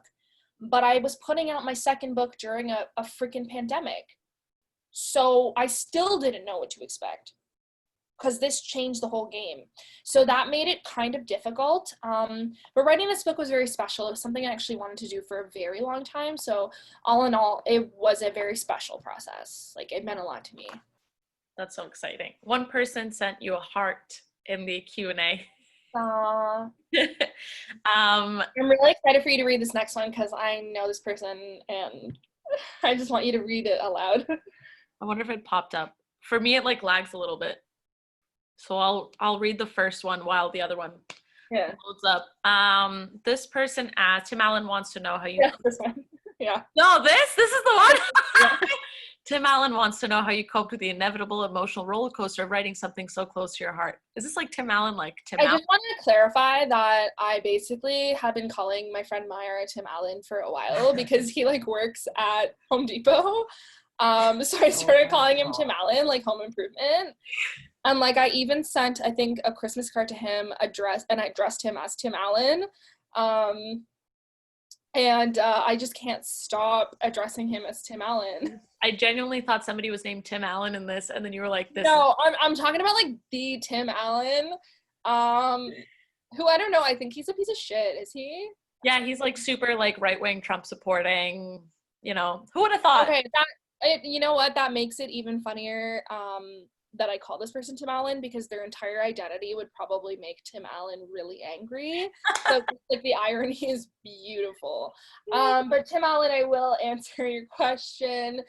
But I was putting out my second book during a freaking pandemic. So I still didn't know what to expect, because this changed the whole game. So that made it kind of difficult. But writing this book was very special. It was something I actually wanted to do for a very long time. So all in all, it was a very special process. Like, it meant a lot to me. That's so exciting. One person sent you a heart in the Q&A. Aww. I'm really excited for you to read this next one, because I know this person and I just want you to read it aloud. I wonder if it popped up. For me, it like lags a little bit. So I'll read the first one while the other one loads up. This person asked, Tim Allen wants to know how you... this one. Yeah. No, this is the one. Tim Allen wants to know how you coped with the inevitable emotional roller coaster of writing something so close to your heart. Is this like Tim Allen, like Tim Allen? I just wanted to clarify that I basically have been calling my friend Myra Tim Allen for a while, because he like works at Home Depot. So I started calling him Tim Allen, like Home Improvement. And like I even sent, I think, a Christmas card to him, and I dressed him as Tim Allen. And I just can't stop addressing him as Tim Allen. I genuinely thought somebody was named Tim Allen in this, and then you were like, "This." No, I'm talking about like the Tim Allen, who I don't know. I think he's a piece of shit. Is he? Yeah, he's like super like right-wing Trump supporting. You know, who would have thought? Okay, you know what? That makes it even funnier. That I call this person Tim Allen, because their entire identity would probably make Tim Allen really angry. So like the irony is beautiful. But Tim Allen, I will answer your question.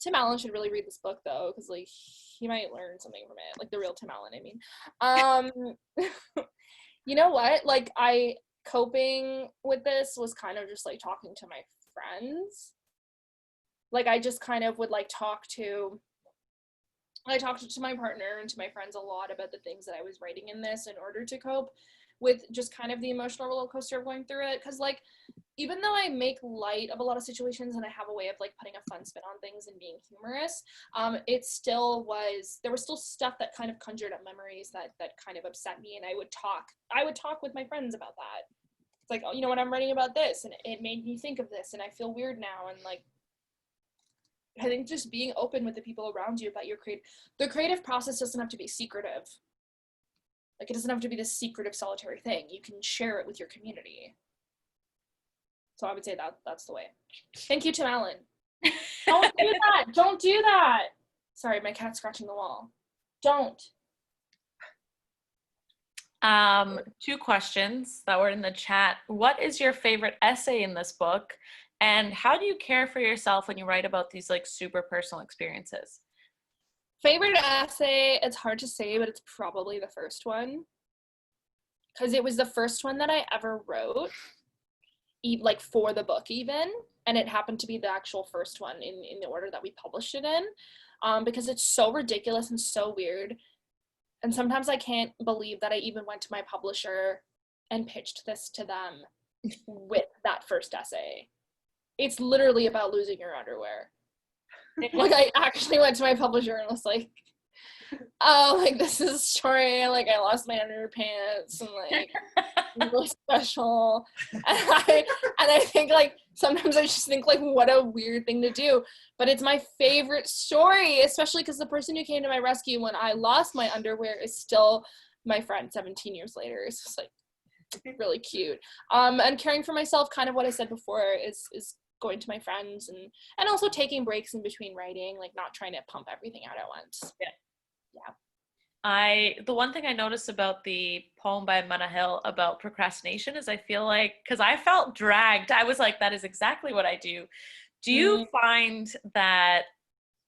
Tim Allen should really read this book though, because like he might learn something from it. Like the real Tim Allen, I mean. You know what? Like coping with this was kind of just like talking to my friends. Like I just kind of would like talked to my partner and to my friends a lot about the things that I was writing in this in order to cope with just kind of the emotional roller coaster of going through it. Because like, even though I make light of a lot of situations and I have a way of like putting a fun spin on things and being humorous, there was still stuff that kind of conjured up memories that kind of upset me, and I would talk with my friends about that. It's like, oh, you know what, I'm writing about this and it made me think of this and I feel weird now. And like, I think just being open with the people around you about the creative process doesn't have to be secretive. Like, it doesn't have to be this secretive, solitary thing. You can share it with your community. So I would say that's the way. Thank you, Tim Allen. Don't do that. Don't do that. Sorry, my cat's scratching the wall. Don't. 2 questions that were in the chat. What is your favorite essay in this book? And how do you care for yourself when you write about these like super personal experiences? Favorite essay, it's hard to say, but it's probably the first one. Because it was the first one that I ever wrote, like for the book even. And it happened to be the actual first one in the order that we published it in. Because it's so ridiculous and so weird. And sometimes I can't believe that I even went to my publisher and pitched this to them with that first essay. It's literally about losing your underwear. Like, I actually went to my publisher and was like, oh, like, this is a story, like, I lost my underpants, and like, it's really special. And I think, like, sometimes I just think like, what a weird thing to do. But it's my favorite story, especially because the person who came to my rescue when I lost my underwear is still my friend 17 years later. It's just like really cute. And caring for myself, kind of what I said before, is going to my friends and also taking breaks in between writing, like not trying to pump everything out at once. The one thing I noticed about the poem by Mana Hill about procrastination is I feel like, because I felt dragged, I was like, that is exactly what I do. Do you find that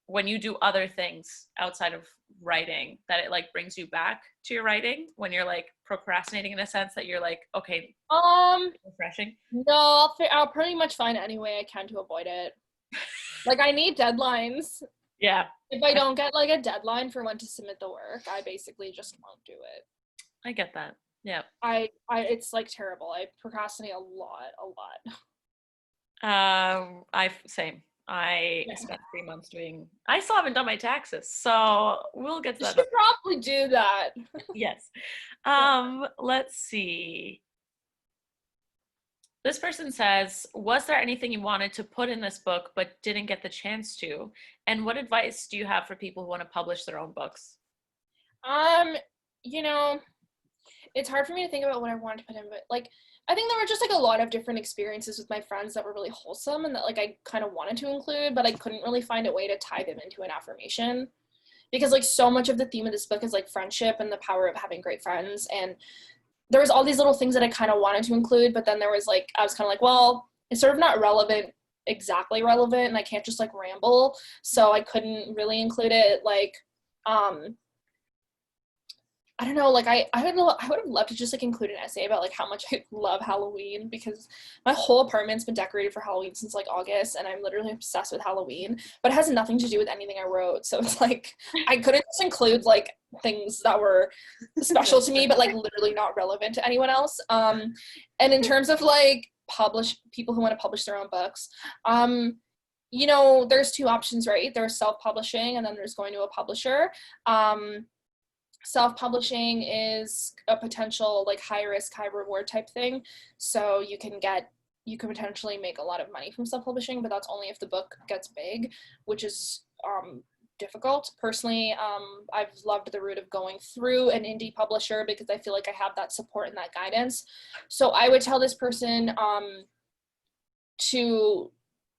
when you do other things outside of writing, that it like brings you back to your writing when you're like procrastinating, in a sense that you're like, okay, refreshing? No, I'll pretty much find any way I can to avoid it. Like, I need deadlines. Yeah. If I don't get like a deadline for when to submit the work, I basically just won't do it. I get that. Yeah. It's like terrible. I procrastinate a lot. Same. I spent 3 months I still haven't done my taxes, so we'll get to You that. should probably do that. Yes. Let's see. This person says, was there anything you wanted to put in this book but didn't get the chance to? And what advice do you have for people who want to publish their own books? You know, it's hard for me to think about what I wanted to put in, but like, I think there were just like a lot of different experiences with my friends that were really wholesome and that like I kind of wanted to include, but I couldn't really find a way to tie them into an affirmation, because like so much of the theme of this book is like friendship and the power of having great friends. And there was all these little things that I kind of wanted to include, but then there was like, I was kind of like, well, it's sort of not exactly relevant, and I can't just like ramble. So I couldn't really include it. Like, I don't know, like I would have loved to just like include an essay about like how much I love Halloween, because my whole apartment's been decorated for Halloween since like August, and I'm literally obsessed with Halloween, but it has nothing to do with anything I wrote. So it's like, I couldn't just include like things that were special to me, but like literally not relevant to anyone else. And in terms of like people who want to publish their own books, you know, there's two options, right? There's self-publishing, and then there's going to a publisher. Self-publishing is a potential like high risk, high reward type thing. So you can potentially make a lot of money from self-publishing, but that's only if the book gets big, which is difficult. Personally, I've loved the route of going through an indie publisher because I feel like I have that support and that guidance. So I would tell this person to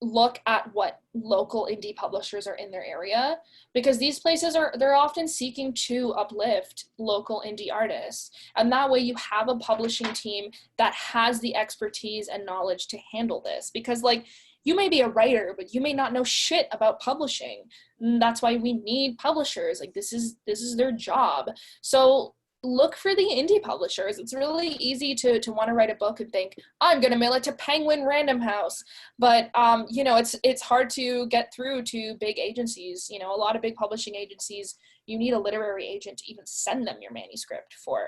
look at what local indie publishers are in their area, because these places they're often seeking to uplift local indie artists, and that way you have a publishing team that has the expertise and knowledge to handle this. Because like, you may be a writer, but you may not know shit about publishing, and that's why we need publishers. Like, this is their job. So look for the indie publishers. It's really easy to want to write a book and think, I'm going to mail it to Penguin Random House. But, you know, it's hard to get through to big agencies. You know, a lot of big publishing agencies, you need a literary agent to even send them your manuscript for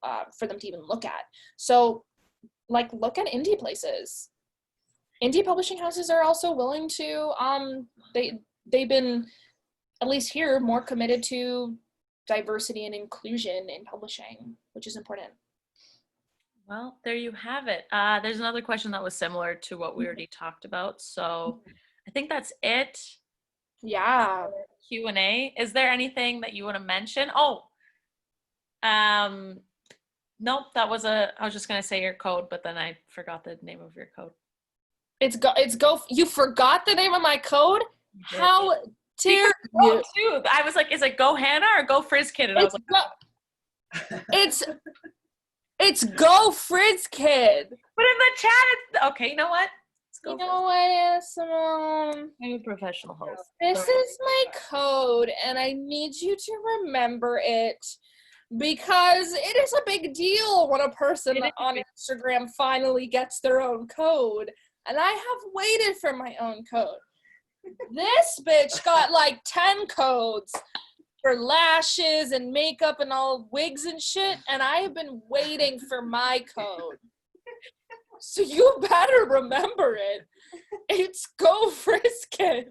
them to even look at. So, like, look at indie places. Indie publishing houses are also willing to, they've been, at least here, more committed to diversity and inclusion in publishing, which is important. Well, there you have it. There's another question that was similar to what we already talked about. So I think that's it. Yeah. Q&A. Is there anything that you want to mention? Nope, I was just going to say your code, but then I forgot the name of your code. It's go. You forgot the name of my code? How dare you? Too. I was like, is it Go Hana or Go Frizz Kid? And I was like, it's Go Frizz Kid. But in the chat, it's okay. You know what? You know what, Simone? I'm a professional host. This is my code, and I need you to remember it, because it is a big deal when a person on Instagram finally gets their own code, and I have waited for my own code. This bitch got like 10 codes for lashes and makeup and all wigs and shit, and I have been waiting for my code. So you better remember it. It's Go Frizz Kid.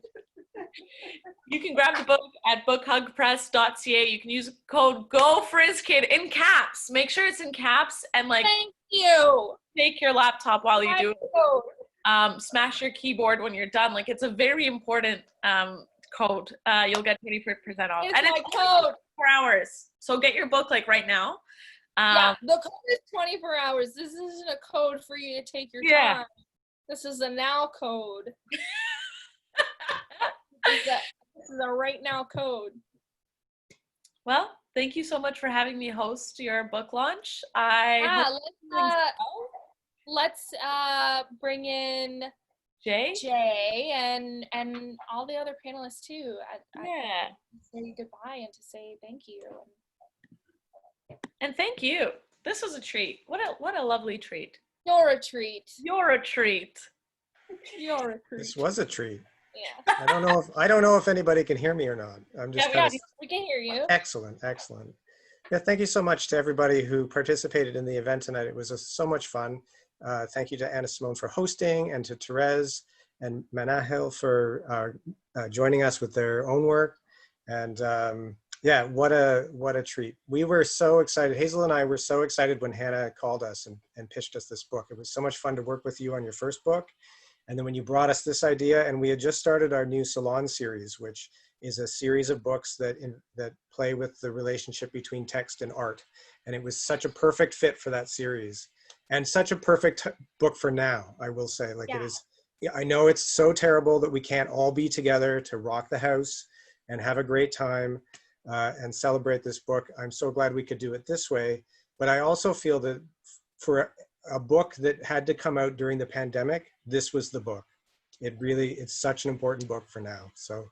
You can grab the book at bookhugpress.ca. You can use code Go Frizz Kid in caps. Make sure it's in caps, and like, thank you. Take your laptop while you do it. smash your keyboard when you're done. Like, it's a very important code. You'll get 20% off. It's And my it's code. 4 hours. So get your book like right now. Yeah, the code is 24 hours. This isn't a code for you to take your time. This is a now code. This is a right now code. Well, thank you so much for having me host your book launch. Let's bring in Jay and all the other panelists too. Say goodbye and to say thank you. And thank you. This was a treat. What a lovely treat. You're a treat. You're a treat. You're a treat. This was a treat. Yeah. I don't know if anybody can hear me or not. I'm just we can hear you. Excellent. Yeah, thank you so much to everybody who participated in the event tonight. It was so much fun. Thank you to Hana Shafi for hosting, and to Therese and Manahil for joining us with their own work. And yeah, what a treat. We were so excited. Hazel and I were so excited when Hana called us and pitched us this book. It was so much fun to work with you on your first book. And then when you brought us this idea, and we had just started our new Salon series, which is a series of books that play with the relationship between text and art. And it was such a perfect fit for that series, and such a perfect book for now, I will say. Like, it is, I know it's so terrible that we can't all be together to rock the house and have a great time and celebrate this book. I'm so glad we could do it this way. But I also feel that for a book that had to come out during the pandemic, this was the book. It's such an important book for now. So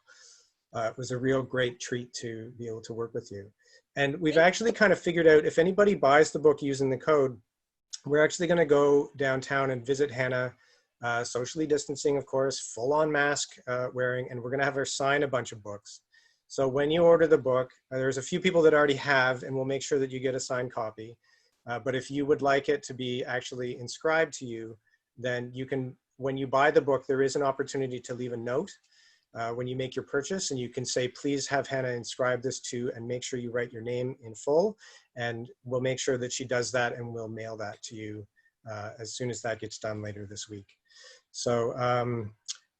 it was a real great treat to be able to work with you. And we've actually kind of figured out, if anybody buys the book using the code, we're actually going to go downtown and visit Hana, socially distancing, of course, full on mask wearing, and we're going to have her sign a bunch of books. So when you order the book, there's a few people that already have, and we'll make sure that you get a signed copy. But if you would like it to be actually inscribed to you, then you can, when you buy the book, there is an opportunity to leave a note when you make your purchase, and you can say, please have Hana inscribe this to, and make sure you write your name in full, and we'll make sure that she does that, and we'll mail that to you as soon as that gets done later this week. So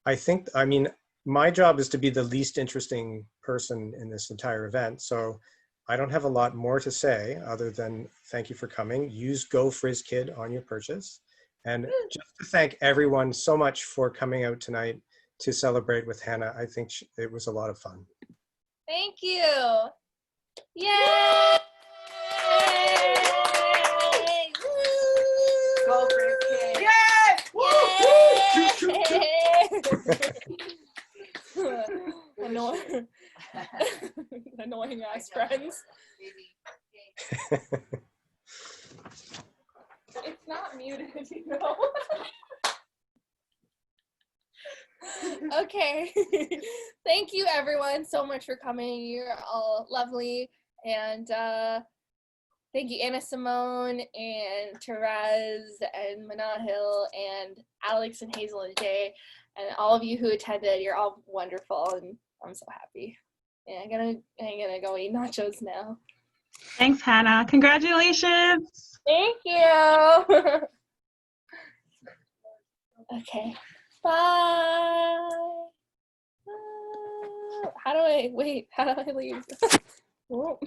I mean, my job is to be the least interesting person in this entire event. So I don't have a lot more to say other than thank you for coming. Use Go Frizz Kid on your purchase. And just to thank everyone so much for coming out tonight to celebrate with Hana. I think it was a lot of fun. Thank you. Yay! Go Frizz Kid. Annoying ass friends. It's not muted, you know. Okay. Thank you everyone so much for coming. You're all lovely. And thank you Anna Simone and Therese and Manahil and Alex and Hazel and Jay and all of you who attended. You're all wonderful and I'm so happy. And I'm gonna go eat nachos now. Thanks, Hana. Congratulations. Thank you. Okay. Bye. How do I leave? Oh.